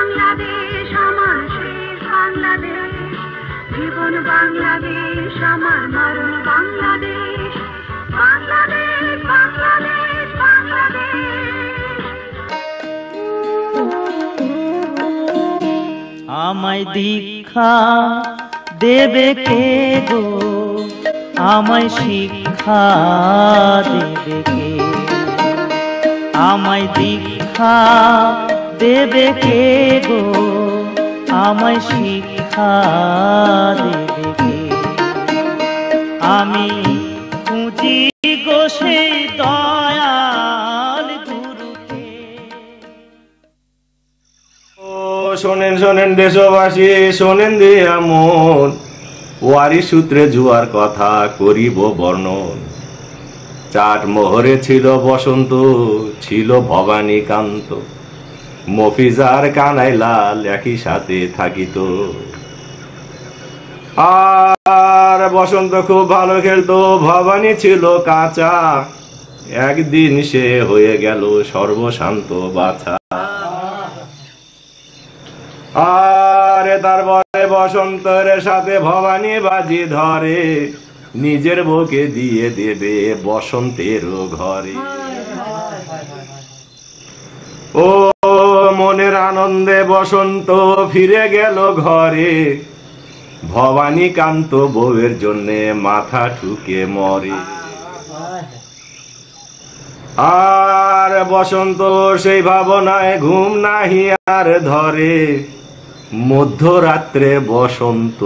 বাংলাদেশ আমার শেষ বাংলাদেশ, জীবন বাংলাদেশ আমার মরণ বাংলাদেশ, বাংলাদেশ বাংলাদেশ বাংলাদেশ। আমায় দীক্ষা দেবে কে গো, আমায় শিক্ষা দেবে কে, আমায় দীক্ষা দেবে কে গো, আমায় শিক্ষা দেবে কে। আমি খুঁজি গো সেই দয়াল গুরুকে। ও শোনেন শোনেন দেশবাসী, শোনেন দিয়া মন, ওয়ারি সূত্রে জুয়ার কথা করিব বর্ণন। চাট মোহরে ছিল বসন্ত, ছিল ভবানীকান্ত, মফিজার কানাইলাল একই সাথে থাকিত। আর বসন্ত খুব ভালো খেলতো, ভবানী ছিল কাঁচা, একদিন সে হয়ে গেল সর্বশান্ত বাছা। আরে তারপরে বসন্তের সাথে ভবানী বাজি ধরে, নিজের বউকে দিয়ে দেবে বসন্তের ঘরে। ও মনের আনন্দে বসন্ত ফিরে গেল ঘরে, ভবানী কান্ত বউয়ের জন্যে মাথা ঠুকে মরে। আর বসন্ত সেই ভাবনায় ঘুম নাহি আর ধরে, মধ্যরাত্রে বসন্ত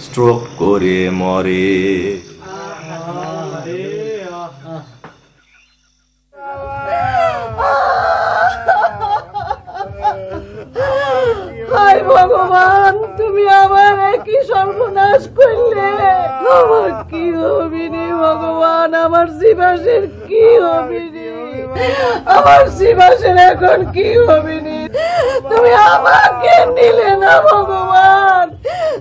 স্ট্রোক করে মরে। হায় ভগবান, তুমি আমার কি সর্বনাশ করলে, আমার কি হবিনি ভগবান, আমার জীবাসের কি হবিনি, আমার জীবাসের এখন কি হবিনি। তুমি আমাকে নিলে না ভগবান,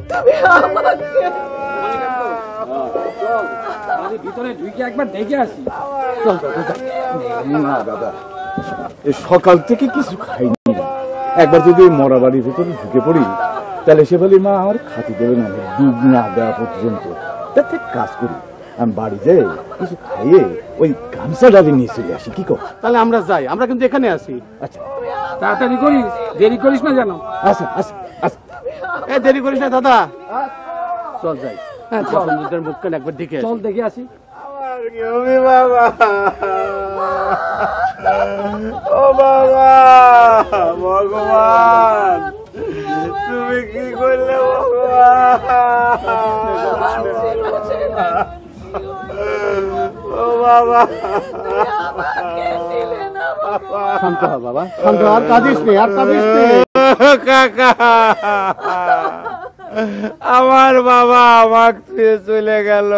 তুমি আমাকে ভিতরে ঢুকে একবার দেখে আসি। না দাদা, সকাল থেকে কিছু খাইনি, একবার যদি মরা বাড়ির ভিতরে ঢুকে পড়ি তাহলে সে বলি মা আমার খাতি দেবে না, ডুব না দেওয়া পর্যন্ত। তাতে কাজ করি, আমি বাড়ি যাই কিছু খাইয়ে ওই গামছা ডালি নিয়ে চলে আসি। কি কর? তাহলে আমরা যাই, আমরা কিন্তু এখানে আসি। আচ্ছা তাড়াতাড়ি করিস, দেরি করিস না যেন। আচ্ছা আচ্ছা আচ্ছা, দেরি করিস না দাদা, চল যাই। হ্যাঁ, সমুদ্রের মুখখানে একবার দেখে চল, দেখে আসি। বাবা, ও বাবা, ভগবান তুমি কি করলে ভগবান? ও বাবা, শান্ত হ বাবা, শান্ত, আর কাঁদিস নে, আর কাঁদিস নে। কাকা, আমার বাবা আমাকে চলে গেল।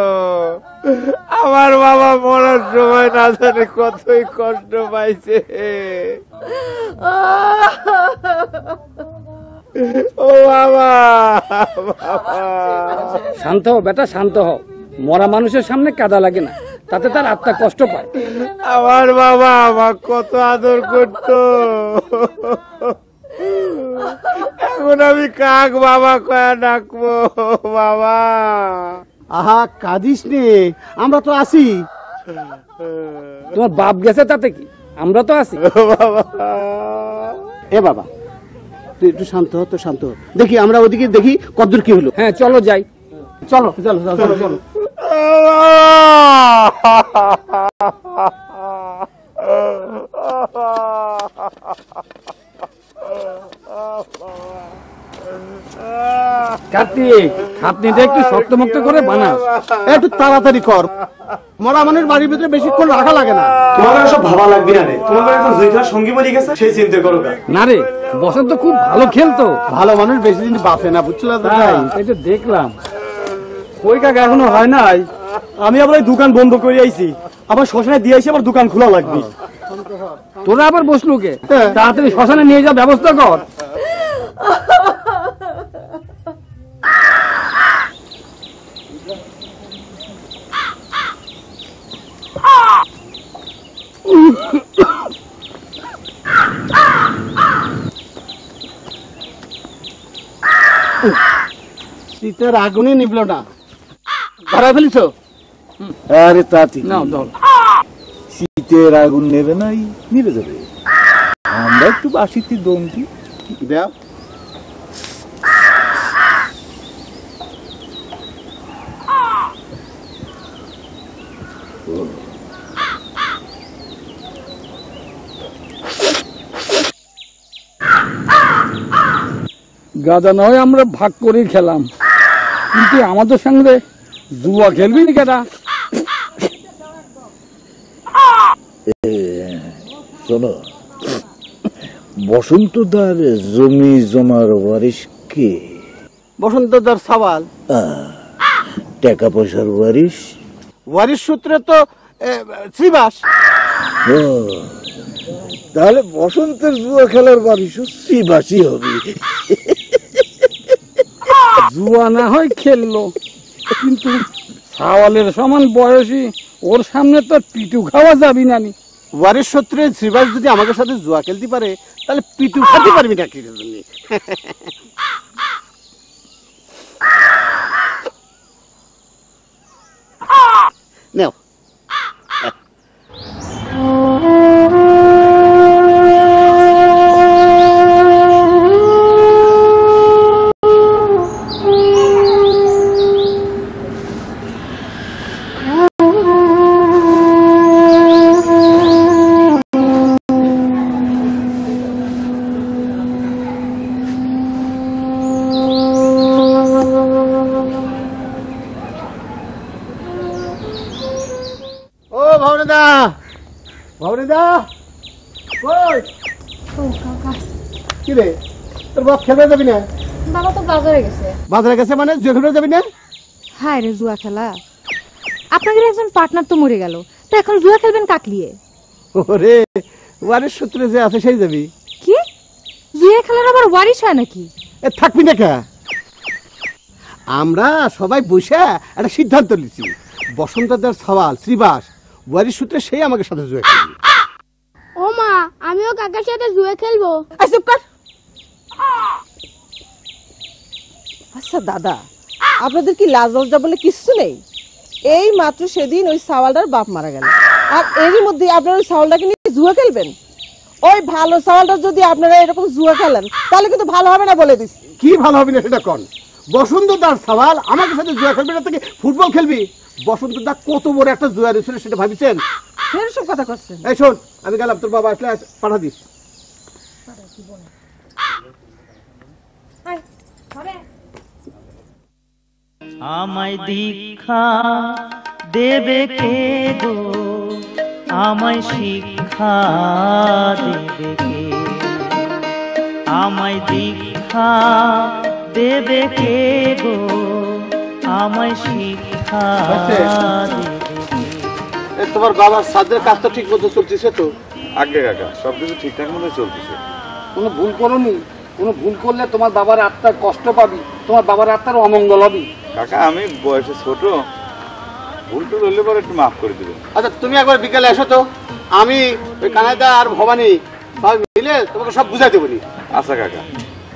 আমার বাবা মরার সময় না জানে কতই কষ্ট পাইছে। ও বাবা, শান্ত হ বেটা, শান্ত হ। মরা মানুষের সামনে কাদা লাগে না, তাতে তার আত্মা কষ্ট পায়। আমার বাবা আমার কত আদর করতো, এখন আমি কাক বাবা কয়া ডাকবো? বাবা, আহা কাঁদিস নে, আমরা তো আছি। তোমার বাপ গেছে তাতে কি, আমরা তো আছি। এ বাবা, তুই একটু শান্ত হ, তো শান্ত হ। দেখি আমরা ওদিকে দেখি কতদূর কি হলো। হ্যাঁ চলো যাই, চলো চলো চলো চলো। কার্তিক, খাতনিটা একটু শক্তমুক্ত করে বানাস, একটু তাড়াতাড়ি কর। মরা মানুষ বাড়ির ভিতরে বেশিক্ষণ রাখা লাগে না। তোমার সব ভাবা লাগবে না রে, তোমার একজন জয়িতার সঙ্গী মরে গেছে, সেই চিন্তা করো না রে। বসন্ত খুব ভালো খেলতো, ভালো মানুষ বেশি দিন বাঁচে না, বুঝছো? এটা দেখলাম। ওই কাকা এখনো হয় নাই, আমি আবার দোকান বন্ধ করে আইছি, আবার শ্মশানে দিয়ে আইছি, আবার দোকান খোলা লাগবে। তোরা আবার বসলু কে? তাড়াতাড়ি শ্মশানে নিয়ে যা, ব্যবস্থা কর। শীতের আগুনই নিবল না, ধরা ফেলিস। আরে তা ঠিক নাও দাও। শীতের আগুন নেবে নাই, নিভে যাবে। আমরা একটু বাসিতে দম দিই। দেও। গাঁজা নয় আমরা ভাগ করে খেলাম, কিন্তু আমাদের সঙ্গে জুয়া খেলবি না কেটা? শোনো, বসন্তদার জমি জমার ওয়ারিশ কে? বসন্তদার সওয়াল। টাকা পয়সার ওয়ারিশ? ওয়ারিশ সূত্রে তো শ্রীবাস। ও, তাহলে বসন্তের জুয়া খেলার ওয়ারিশও শ্রীবাসই হবে। জুয়া না হয় খেললো, কিন্তু সাওয়ালের সমান বয়সী ওর সামনে তো পিটু খাওয়া যাবি না। ওয়ারিশ সূত্রে শ্রীবাস যদি আমাদের সাথে জুয়া খেলতে পারে, তাহলে পিটু খাতে পারবি না কি জন্য? নাও। কিরে, তোর বাপ খেলতে যাবি না? বাবা তো বাজারে গেছে। বাজারে গেছে মানে জুয়া খেলতে যাবি না? হায় রে, জুয়া খেলা? আপনাদের একজন পার্টনার তো মরে গেল, তো এখন জুয়া খেলবেন কাকলিয়ে? ওরে, ওয়ারিশ সূত্রে যে আছে সেই যাবি। কি জুয়া খেলার আবার ওয়ারিশ হয় নাকি? এ থাকবি না কে? আমরা সবাই বসে একটা সিদ্ধান্ত নিয়েছি, বসন্তদার সওয়াল শ্রীবাস ওয়ারিশ সূত্রে সেই আমাকে সাথে জুয়া খেলবে। ও মা, আমিও কাকার সাথে জুয়া খেলবো। আচ্ছা দাদা, আপনাদের কি লাজ লজ্জা বলে কিচ্ছু নেই? এই মাত্র সেদিন ওই সাওয়ালটার বাপ মারা গেল, আর এরই মধ্যে আপনারা ওই সাওয়ালটাকে নিয়ে জুয়া খেলবেন? ওই ভালো সাওয়ালটা যদি আপনারা এরকম জুয়া খেলেন, তাহলে কিন্তু ভালো হবে না বলে দিচ্ছি। কি ভালো হবে না সেটা কোন? বসন্তদার সওয়াল আমাকে সাথে জুয়া খেলবে না, থেকে ফুটবল খেলবি? বসন্তদা কত বড় একটা জুয়া ছিল সেটা ভাবিছেন? এরকম কথা করছেন? এই শোন, আমি গেলাম, তোর বাবা আসলে পাঠা দিস। আমায় দীক্ষা দেবে কে গো, আমায় শিক্ষা দেবে কে? আমায় দীক্ষা দেবে কে গো, আমায় শিক্ষা দেবে কে? তোমার বাবার সাদের কাজ তো ঠিক মতো চলতেছে তো? আগে কাকা, সবকিছু ঠিকঠাক মতো চলতেছে। কোনো ভুল করোনি? কোনো ভুল করলে তোমার বাবার আত্মার কষ্ট পাবি, তোমার বাবার আত্মার অমঙ্গল হবে। কাকা, আমি বয়সে ছোট, ভুল টুল হলে পরে একটু মাফ করে দিবেন। আচ্ছা, তুমি একবার বিকালে এসো তো, আমি ওই কানাইদা আর ভবানী সবাই মিলে তোমাকে সব বুঝাই দেবো। আচ্ছা কাকা,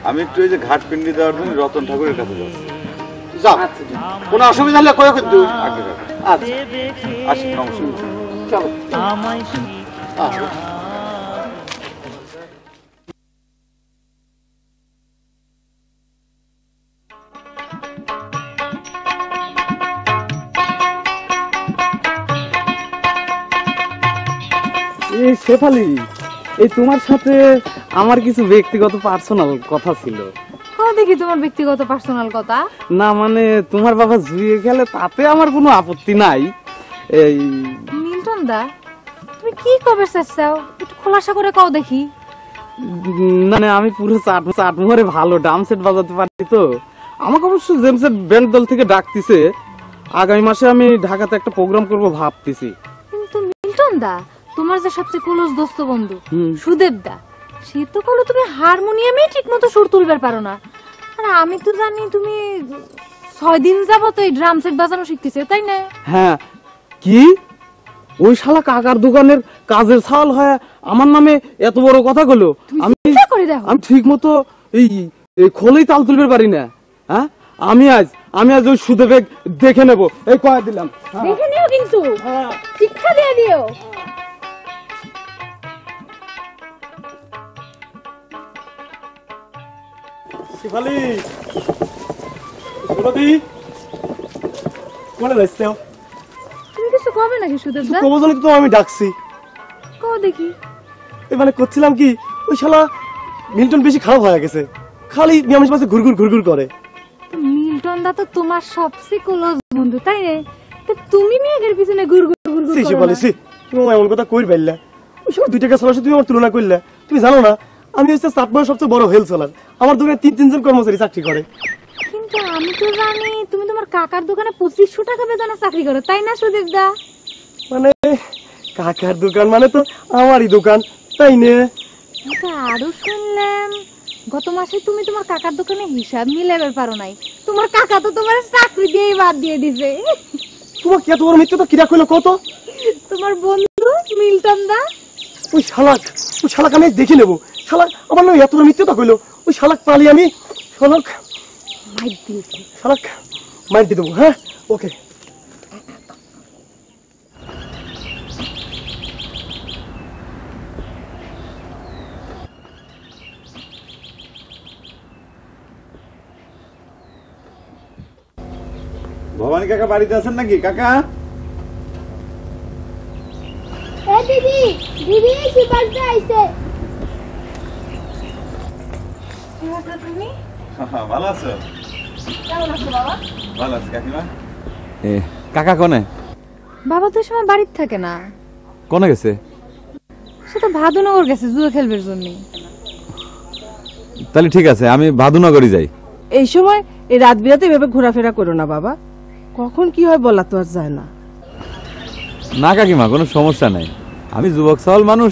আমি একটু এই যে ঘাট পিন্ডি দেওয়ার জন্য রতন ঠাকুরের কাছে যাচ্ছি। যাও, কোনো অসুবিধা হলে কয়ও কিন্তু। আগে কাকা, আচ্ছা আসি, নমস্কার। চলো। আমায় শিক্ষা এই শেফালি, এই তোমার সাথে আমার কিছু ব্যক্তিগত পার্সোনাল কথা ছিল। দেখি তোমার ব্যক্তিগত পার্সোনাল কথা। না মানে তোমার বাবা জুয়ে খেলে, তাতে আমার কোনো আপত্তি নাই। এই মিল্টন দা, তুমি কি কবে চাচ্ছাও একটু খোলাসা করে কও দেখি। মানে আমি পুরো চাটমোহরে ভালো ডাম সেট বাজাতে পারি তো। আমাকে অবশ্য জেমসের ব্যান্ড দল থেকে ডাকতেছে, আগামী মাসে আমি ঢাকাতে একটা প্রোগ্রাম করব ভাবতেছি। কিন্তু মিল্টন দা, তোমার যে সবচেয়ে ক্লোজ দোস্ত বন্ধু সুদেব দা, সে তো বলো তুমি হারমোনিয়ামে ঠিক মতো সুর তুলবার পারো না। আর আমি তো জানি তুমি 6 দিন যাবত এই ড্রাম সেট বাজানো শিখতেছো, তাই না? হ্যাঁ। কি ওই শালা কাকার দোকানের কাজের ছাল হয় আমার নামে এত বড় কথা গুলো? আমি ঠিক মতো এই খোলেই তাল তুলতে পারি না। হ্যাঁ আমি আজ ওই সুদেবেগ দেখে নেব, এই কয়া দিলাম। দেখে নিও কিন্তু শিক্ষা দিয়ে দিও। শিফালি সুরভি কোনে যাচ্ছো? তুমি কিছু কবে নাকি সুদেব দা? কবে জানি তো আমি ডাকছি। কো দেখি। এই মানে করছিলাম কি, ওই শালা মিল্টন বেশি খারাপ হয়ে গেছে, খালি মিয়ামির পাশে ঘুরঘুর করে। মিল্টন দা তো তোমার সবচেয়ে ক্লোজ বন্ধু, তাই না? তো তুমি মেয়েদের পিছনে ঘুরঘুর করো না? শিফালি তুমি এমন কথা কই পাইলা? ওই শালা 2 টাকা সালার সাথে তুমি আমার তুলনা করলে। তুমি জানো না আমি হচ্ছে চাটমার সবচেয়ে বড় হেল সেলার, আমার দোকানে 3 জন কর্মচারী চাকরি করে। কিন্তু আমি তো জানি তুমি তোমার কাকার দোকানে 2500 টাকা বেতনে চাকরি করো, তাই না সুদেব দা? মানে কাকার দোকান মানে তো আমারই দোকান, তাই না? আরো শুনলাম গত মাসে তুমি তোমার কাকার দোকানে হিসাব মিলাবার পারো নাই, তোমার কাকা তো তোমার চাকরি দিয়েই বাদ দিয়ে দিছে। তোমার কি এত বড় মিথ্যা তো কিরা কইলো কত? তোমার বন্ধু মিল্টন দা। ওই শালাক আমি দেখে নেবো। শালাক আমার নাম এত বড় মিথ্যা কইলো, ওই শালাক পালি আমি শালাক মাইর দিয়ে দেবো। হ্যাঁ ওকে। ভবানী কাকা বাড়িতে আছেন নাকি? কাকা এ দিদি দিদি শিবালটা আইছে। তুমি ভালো আছো? কেমন আছো বাবা? ভালো আছি কাকিমা। কাকা কোনে? বাবা তো সময় বাড়িতে থাকে না। কোনে গেছে? সে তো ভাদুনগর গেছে জুয়া খেলবার জন্য। তাহলে ঠিক আছে, আমি ভাদুনগরই যাই। এই সময় এই রাত বিরাতে এভাবে ঘোরাফেরা করো না বাবা, কখন কি হয় বলা তো আর যায় না। না কাকিমা, কোনো সমস্যা নাই, আমি যুবক সহল মানুষ,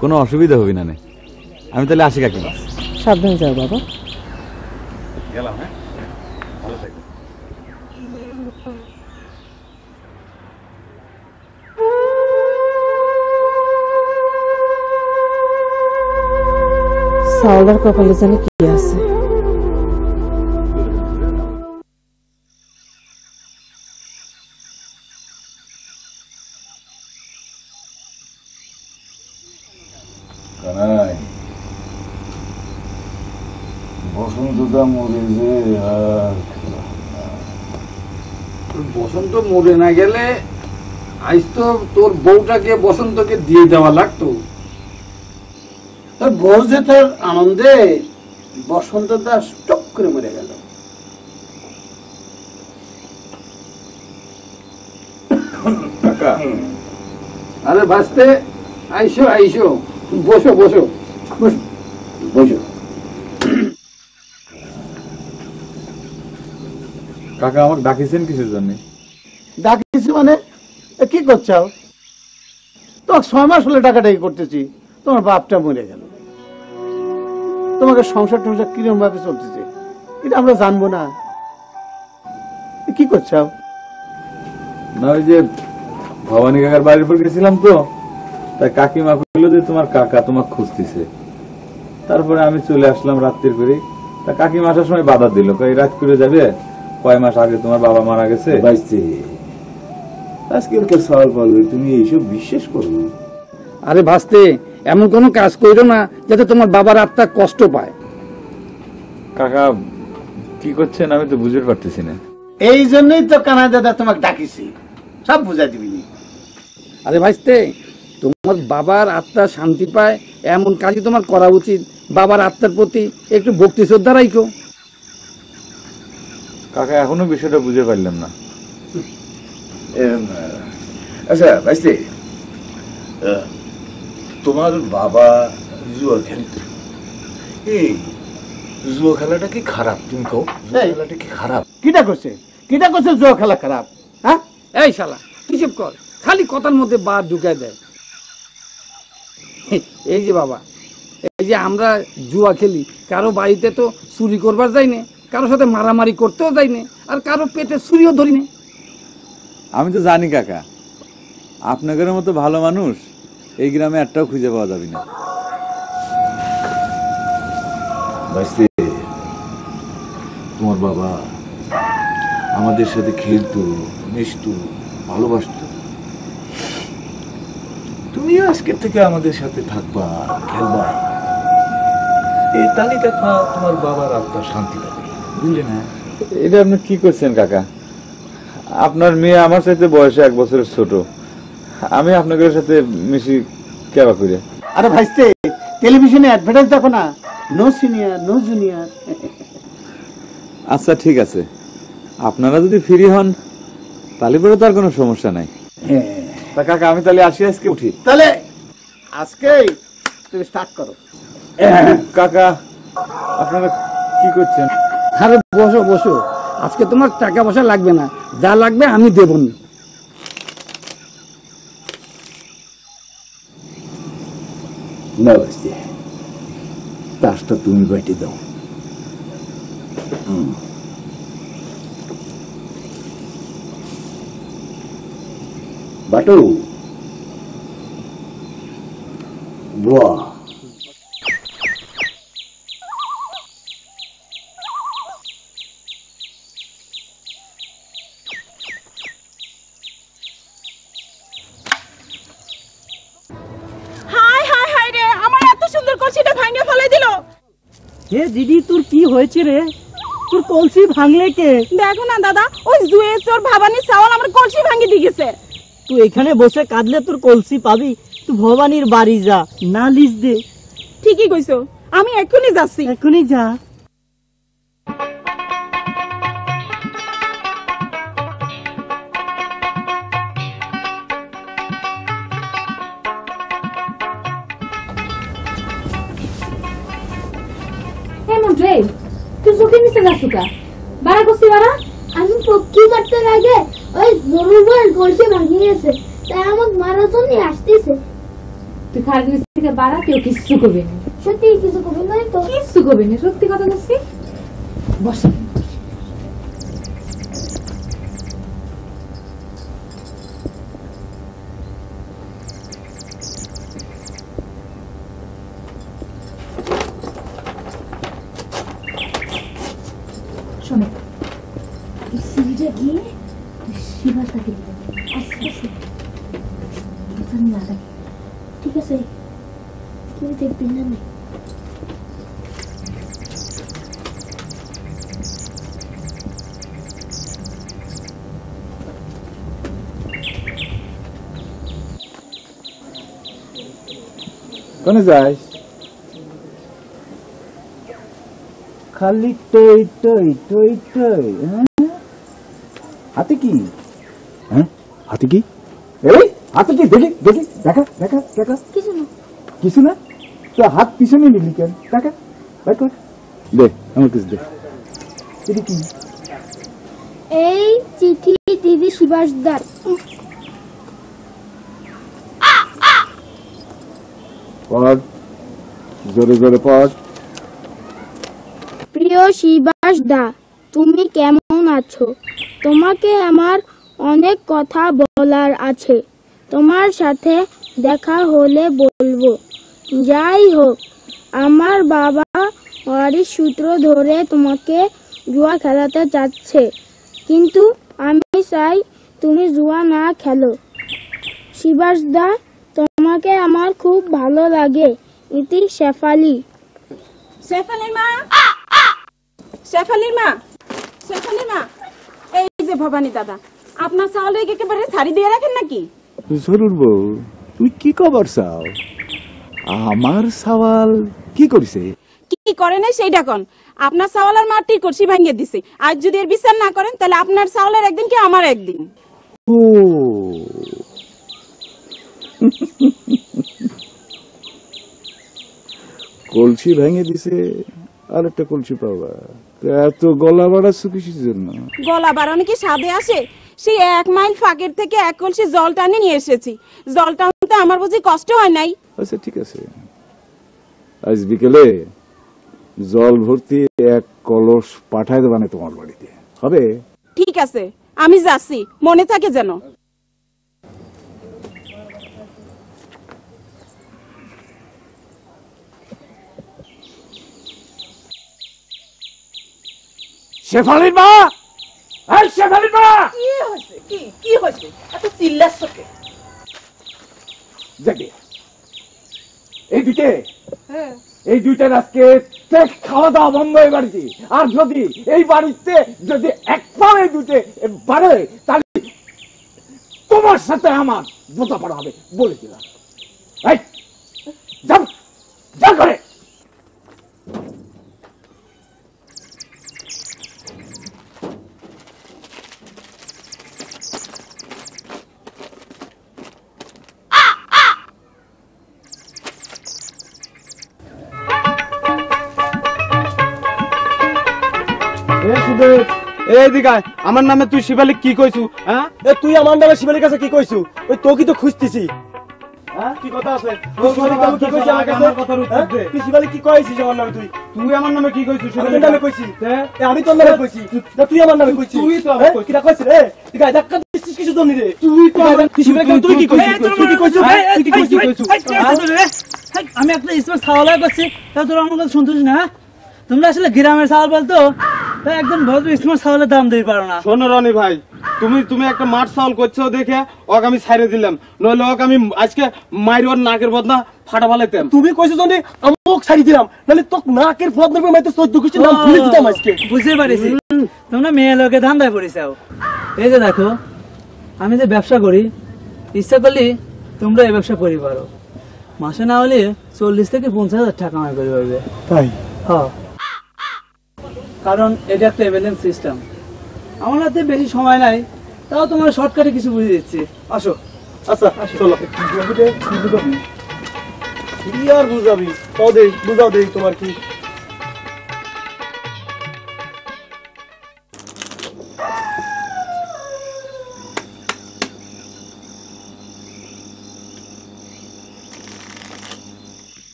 কোনো অসুবিধা হবে না। আমি তাহলে আসি কাকিমা। সাবধানে যাও বাবা। গেলাম। হ্যাঁ ভালো থাকো। সাওলার কপালে জানি কি আছে। বসন্তটা মরে যে আর বসন্ত মরে না গেলে আজ তো তোর বউটাকে বসন্তকে দিয়ে দেওয়া লাগতো। তোর বউ যে তোর আনন্দে বসন্ত দাস টক করে মরে গেল। আরে ভাসতে আইসো আইসো, বসো বসো বসো। কাকা আমাকে ডাকিছেন কিসের জন্য? ডাকিছি মানে কি করছাও? তো 6 মাস হলে টাকাটাই করতেছি, তোমার বাপটা মরে গেল, তোমাকে সংসার টংসার কিরকম ভাবে চলতেছে এটা আমরা জানবো না? কি করছাও? না ওই যে ভবানী কাকার বাড়ির উপর গেছিলাম তো, তাই কাকিমা কইল যে তোমার কাকা তোমাকে খুঁজতেছে। তারপরে আমি চলে আসলাম রাত্রির করে। তা কাকিমা আসার সময় বাধা দিল, কই রাত করে যাবে, কয় মাস আগে তোমার বাবা মারা গেছে। আজকালকার সওয়াল পাবে, তুমি এইসব বিশ্বাস করো না। আরে ভাসতে এমন কোন কাজ করো না যাতে তোমার বাবার আত্মা কষ্ট পায়। কাকা কি করছেন আমি তো বুঝতে পারতেছি না। এই জন্যই তো কানা দাদা তোমাকে ডাকিছি, সব বুঝাই দিবি। আরে ভাইস্তে তোমার বাবার আত্মা শান্তি পায় এমন কাজই তোমার করা উচিত। বাবার আত্মার প্রতি একটু ভক্তি শ্রদ্ধা রাখো। কাকা এখনো বিষয়টা বুঝে পারলাম না। আচ্ছা ভাইস্তে, তোমার বাবা জুয়া খেলতো, এই জুয়া খেলাটা কি খারাপ? তুমি কও জুয়া খেলাটা কি খারাপ? কিটা করছে জুয়া খেলা খারাপ? হ্যাঁ এই শালা হিসেব কর, খালি কথার মধ্যে বার ঢুকাই দেয়। এই যে বাবা, এই যে আমরা জুয়া খেলি, কারো বাড়িতে তো চুরি করবার যাই না, কারো সাথে মারামারি করতেও যাই না, আর কারো পেটে চুরিও ধরি না। আমি তো জানি কাকা, আপনাদের মতো ভালো মানুষ এই গ্রামে একটাও খুঁজে পাওয়া যাবে না। তোমার বাবা আমাদের সাথে খেলতো, মিশতো, ভালোবাসতো। তুমিও আজকের থেকে আমাদের সাথে থাকবা, খেলবা। এই তালি দেখবা তোমার বাবার আত্মার শান্তি পাবে, বুঝলে না? এটা আপনি কি করছেন কাকা? আপনার মেয়ে আমার সাথে বয়সে 1 বছরের ছোট, আমি আপনাদের সাথে মিশি কেবা করে? আরে ভাইস্তে, টেলিভিশনে অ্যাডভার্টাইজ দেখো না, নো সিনিয়র নো জুনিয়র। আচ্ছা ঠিক আছে, আপনারা যদি ফ্রি হন তাহলে পরে তো আর কোনো সমস্যা নাই। তা কাকা আমি তাহলে আসি, আজকে উঠি। তাহলে আজকেই তুমি স্টার্ট করো। কাকা আপনারা কি করছেন? আরে বসো বসো, আজকে তোমার টাকা পয়সা লাগবে না, যা লাগবে আমি দেব না। না বাস্তি, তাসটা তুমি বাইটে দাও। বাটু বাহ, হাই হাই হাই রে, আমার এত সুন্দর কলসিটা ভাঙে ফেলে দিল। হে দিদি, তোর কি হয়েছে রে? তোর কলসি ভাঙলে কে? দেখো না দাদা, ওই জুয়ে চোর ভাবানি চাওয়াল আমার কলসি ভাঙে দিয়ে গেছে। তুই এখানে বসে কাঁদলে তোর কলসি পাবি? তুই ভবানীর বাড়ি যা, না লিস দে। ঠিকই কইছো, আমি এক্ষুনি যাচ্ছি। এখনই যা। রে তুই চোখে নিচে যাচ্ছুকা বাড়া করছি বাড়া। আমি পক্ষী করতে আগে ওই জরুর বল কলসি ভাঙিয়ে গেছে, তাই আমাকে মারার জন্য আসতেছে। তুই খাট নিচ থেকে বাড়া, কেউ কিচ্ছু করবে না। সত্যি কিছু করবে না তো? কিচ্ছু করবে না, সত্যি কথা বলছি। বস। শোনো, এই সিঁড়িটা গিয়ে শিবাটাকে দিতে আস্তে আস্তে না দেখে। ঠিক আছে, কেউ দেখবেন না। কোনে যাস? খালি টই টই টই টই। হাতে কি? হ্যাঁ হাতে কি? এই হাতে কি? দেখি দেখি, দেখা দেখা দেখা। কিছু না। কিছু না? তো হাত পিছনে নিলি কেন? দেখা বাই কর, দে আমার কিছু দে। এটা কি? এই চিঠি দিদি শিবাস দাস। পড়, জোরে জোরে পড়। প্রিয় শিবাস দা, তুমি কেমন আছো? তোমাকে আমার অনেক কথা বলার আছে, তোমার সাথে দেখা হলে বলবো। যাই হোক, আমার বাবা বাড়ির সূত্র ধরে তোমাকে জুয়া খেলাতে চাচ্ছে, কিন্তু আমি চাই তুমি জুয়া না খেলো। শিবাস দা, তোমাকে আমার খুব ভালো লাগে। ইতি শেফালি। শেফালির মা, শেফালির মা, শেফালির মা, এই যে ভবানী দাদা, আপনার চাউল একেবারে ছাড়ি দিয়ে রাখেন নাকি? জরুর বউ, তুই কি খবর চাও? আমার সওয়াল কি করিছে? কি করে নাই সেইটা কোন? আপনার চাউল আর মাটির কলসি ভাঙিয়ে দিছে। আজ যদি এর বিচার না করেন তাহলে আপনার চাউলের একদিন কি আমার একদিন। ও কলসি ভেঙে দিছে, আর একটা কলসি পাবা? এত গলা বাড়াচ্ছ কিসের জন্য? গলা বাড়ানো কি স্বাদে আসে? সেই 1 মাইল ফাঁকের থেকে 1 কলসি জল টানে নিয়ে এসেছি। জলটা আনতে আমার বুঝি কষ্ট হয় নাই? আচ্ছা ঠিক আছে, আজ বিকেলে জল ভর্তি 1 কলস পাঠায় দেবানে তোমার বাড়িতে, হবে? ঠিক আছে, আমি যাচ্ছি, মনে থাকে যেন। শেফালির মা, এই শেফালির মা, কি হয়েছে? কি হয়েছে? এত চিল্লাচ্ছ কে? দেখে হ্যাঁ, এই দুইটার আজকে খাওয়া দাওয়া বন্ধ হয়ে বাড়িতে। আর যদি এই বাড়িতে যদি একবার এই দুটো বাড়ে তাহলে তোমার সাথে আমার বোঝাপড়া হবে বলে দিলাম। এই যাও, যা করে। এইদিকে আমার নামে তুই শিবালিক কি কইছু? হ্যাঁ, তুই আমার নামে শিবালির কাছে কি কইছু? ওই তোকে তো খুঁজতেছি। কি কথা আছে? তুই শিবালিক নামে কি কইছিস আমার কাছে? কথার উত্তর দে। তুই শিবালিক কি কইছিস আমার নামে? তুই আমার নামে কি কইছু? আমি তোর নামে কইছি। আমি তোর নামে কইছি না, তুই আমার নামে কইছিস। তুই তো আমাকে কিটা কইছিস রে? তুই গায় ধাক্কা দিছিস কিছু জানি রে? তুই শিবালিক তুই কি কইছিস? তুই কি কইছিস? তুই কি কইছিস? আমি একটা স্মার্ট সাওয়াল করছি, তা তোরা আমার কথা শুনছিস না? তোমরা আসলে গ্রামের সাওয়াল বলতো, তাই একদম ভদ্র স্মার্ট সাওয়ালের দাম দিতে পারো না। শোনো রনি ভাই, তুমি একটা মাঠ সাওয়াল করছো দেখে ওকে আমি ছাইরে দিলাম, নইলে ওকে আমি আজকে মাইর ওর নাকের বদনা ফাটা ফালাইতাম। তুমি কইছো জানি আমক ছাড়ি দিলাম, নালে তোক নাকের বদনা করে মাইতে 14 কিছু নাম ভুলে দিতাম আজকে। বুঝতে পারিছি তোমরা মেয়ে লোকে ধান্দায় পড়েছাও। এই যে দেখো, আমি যে ব্যবসা করি, ইচ্ছা করলে তোমরা এই ব্যবসা করি পারো। মাসে না হলে 40 থেকে 50,000 টাকা কামাই করে পারবে। তাই? হ্যাঁ, কারণ এটা একটা এভিডেন্স সিস্টেম। আমার হাতে বেশি সময় নাই, তাও তোমার শর্টকাটে কিছু বুঝিয়ে দিচ্ছি। আসো। আচ্ছা চলো। কি আর বুঝাবি? বুঝাও দেই তোমার কি।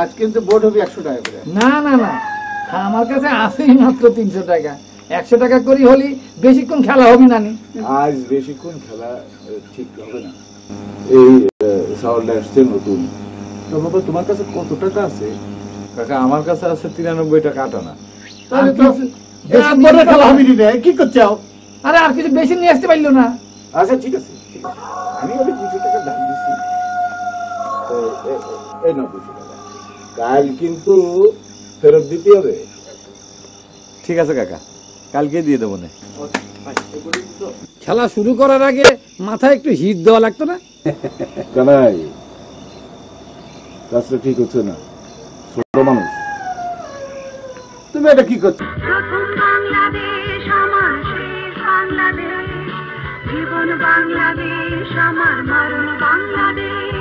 আজ কিন্তু বোর্ড হবে 100 টাকা করে। না না না, আমার কাছে আছেই মাত্র 300 টাকা। 100 টাকা করি হলি বেশিক্ষণ খেলা হবে না। আজ বেশিক্ষণ খেলা ঠিক হবে না। এই সাউন্ড আসছে নতুন। তো বাবা, তোমার কাছে কত টাকা আছে? কাকা, আমার কাছে আছে 93 টাকা আটানা। তাহলে তো বড় খেলা হবে রে, কি করছাও? আরে আর কিছু বেশি নিয়ে আসতে পারলো না। আচ্ছা ঠিক আছে, আমি ওই 200 টাকা দাম দিচ্ছি। এই না 200 টাকা কাল কিন্তু ফেরত দিতে হবে। ঠিক আছে কাকা, কালকে দিয়ে দেবো না। খেলা শুরু করার আগে মাথায় একটু হিট দেওয়া লাগতো না? কানাই, কাজটা ঠিক হচ্ছে না। ছোট মানুষ তুমি এটা কি করছো? প্রথম বাংলাদেশ আমার শেষ বাংলাদেশ, জীবন বাংলাদেশ আমার মরণ বাংলাদেশ।